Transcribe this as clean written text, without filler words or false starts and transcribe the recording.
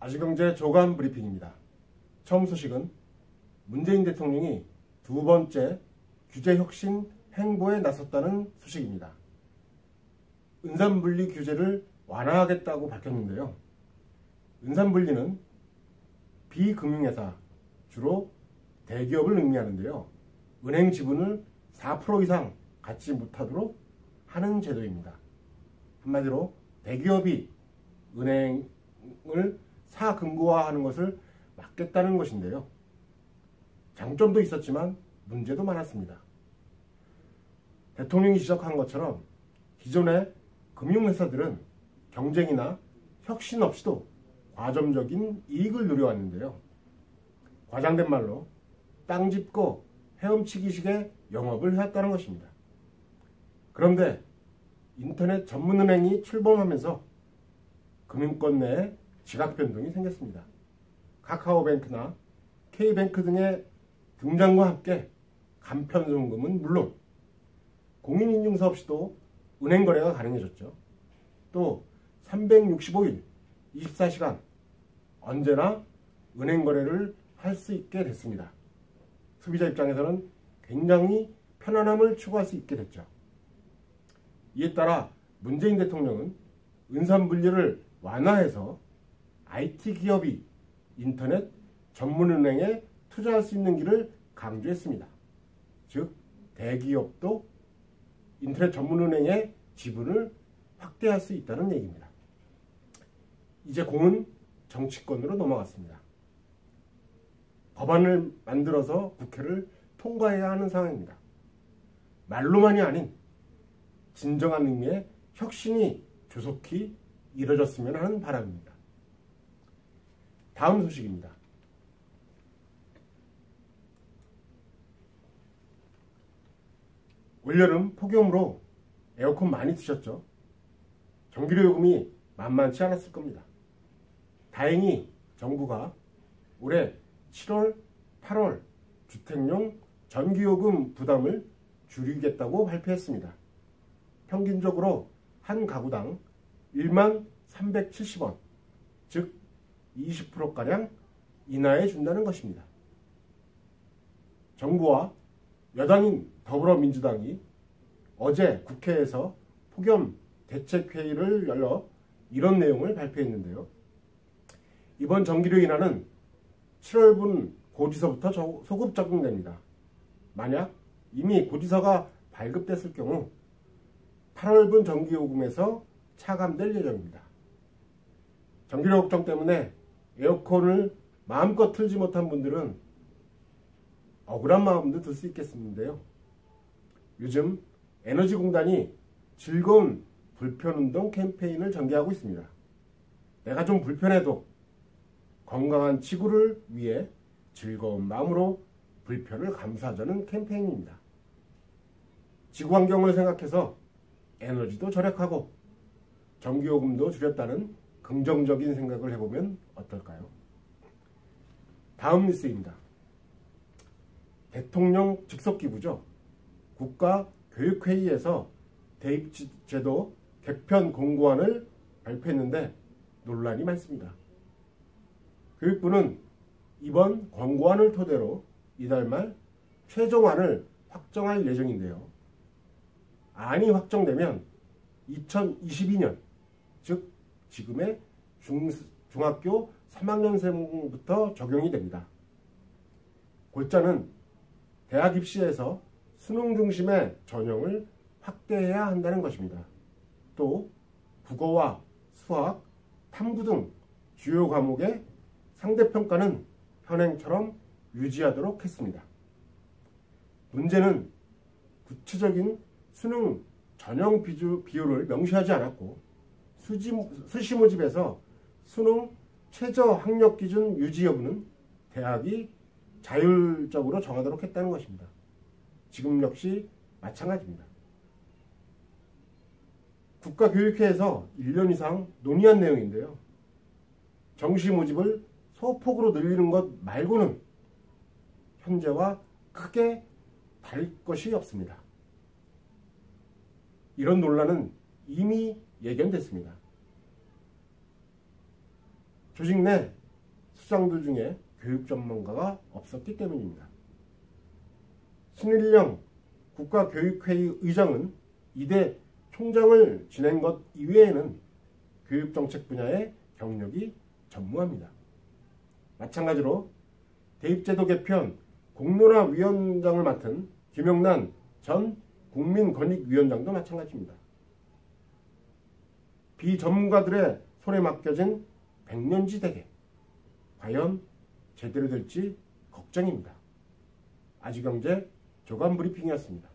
아주경제 조간 브리핑입니다. 처음 소식은 문재인 대통령이 두 번째 규제혁신 행보에 나섰다는 소식입니다. 은산분리 규제를 완화하겠다고 밝혔는데요. 은산분리는 비금융회사, 주로 대기업을 의미하는데요. 은행 지분을 4% 이상 갖지 못하도록 하는 제도입니다. 한마디로 대기업이 은행을 사금고화하는 것을 막겠다는 것인데요. 장점도 있었지만 문제도 많았습니다. 대통령이 지적한 것처럼 기존의 금융회사들은 경쟁이나 혁신 없이도 과점적인 이익을 누려왔는데요. 과장된 말로 땅 짚고 헤엄치기식의 영업을 해왔다는 것입니다. 그런데 인터넷 전문은행이 출범하면서 금융권 내에 지각 변동이 생겼습니다. 카카오뱅크나 K뱅크 등의 등장과 함께 간편송금은 물론 공인인증서 없이도 은행 거래가 가능해졌죠. 또 365일 24시간 언제나 은행 거래를 할 수 있게 됐습니다. 소비자 입장에서는 굉장히 편안함을 추구할 수 있게 됐죠. 이에 따라 문재인 대통령은 은산분리를 완화해서 IT 기업이 인터넷 전문은행에 투자할 수 있는 길을 강조했습니다. 즉 대기업도 인터넷 전문은행의 지분을 확대할 수 있다는 얘기입니다. 이제 공은 정치권으로 넘어갔습니다. 법안을 만들어서 국회를 통과해야 하는 상황입니다. 말로만이 아닌 진정한 의미의 혁신이 조속히 이뤄졌으면 하는 바람입니다. 다음 소식입니다. 올여름 폭염으로 에어컨 많이 드셨죠? 전기료 요금이 만만치 않았을 겁니다. 다행히 정부가 올해 7월, 8월 주택용 전기요금 부담을 줄이겠다고 발표했습니다. 평균적으로 한 가구당 1만 370원, 즉 20%가량 인하해 준다는 것입니다. 정부와 여당인 더불어민주당이 어제 국회에서 폭염 대책회의를 열러 이런 내용을 발표했는데요. 이번 전기료 인하는 7월분 고지서부터 소급 적용됩니다. 만약 이미 고지서가 발급됐을 경우 8월분 전기요금에서 차감될 예정입니다. 전기료 걱정 때문에 에어컨을 마음껏 틀지 못한 분들은 억울한 마음도 들 수 있겠는데요. 요즘 에너지공단이 즐거운 불편운동 캠페인을 전개하고 있습니다. 내가 좀 불편해도 건강한 지구를 위해 즐거운 마음으로 불편을 감수하자는 캠페인입니다. 지구환경을 생각해서 에너지도 절약하고 전기요금도 줄였다는 긍정적인 생각을 해보면 어떨까요? 다음 뉴스입니다. 대통령 직속기부죠. 국가교육회의에서 대입제도 개편 공고안을 발표했는데 논란이 많습니다. 교육부는 이번 권고안을 토대로 이달 말 최종안을 확정할 예정인데요. 안이 확정되면 2022년, 즉 지금의 중학교 3학년생부터 적용이 됩니다. 골자는 대학 입시에서 수능 중심의 전형을 확대해야 한다는 것입니다. 또 국어와 수학, 탐구 등 주요 과목의 상대평가는 현행처럼 유지하도록 했습니다. 문제는 구체적인 수능 전형 비율을 명시하지 않았고 수시 모집에서 수능 최저 학력 기준 유지 여부는 대학이 자율적으로 정하도록 했다는 것입니다. 지금 역시 마찬가지입니다. 국가교육회에서 1년 이상 논의한 내용인데요. 정시 모집을 소폭으로 늘리는 것 말고는 현재와 크게 다를 것이 없습니다. 이런 논란은 이미 예견됐습니다. 조직 내 수장들 중에 교육 전문가가 없었기 때문입니다. 신일영 국가교육회의 의장은 이대 총장을 지낸 것 이외에는 교육정책 분야의 경력이 전무합니다. 마찬가지로 대입제도 개편 공론화위원장을 맡은 김영란 전 국민권익위원장도 마찬가지입니다. 비전문가들의 손에 맡겨진 백년지 대계, 과연 제대로 될지 걱정입니다. 아주경제 조간브리핑이었습니다.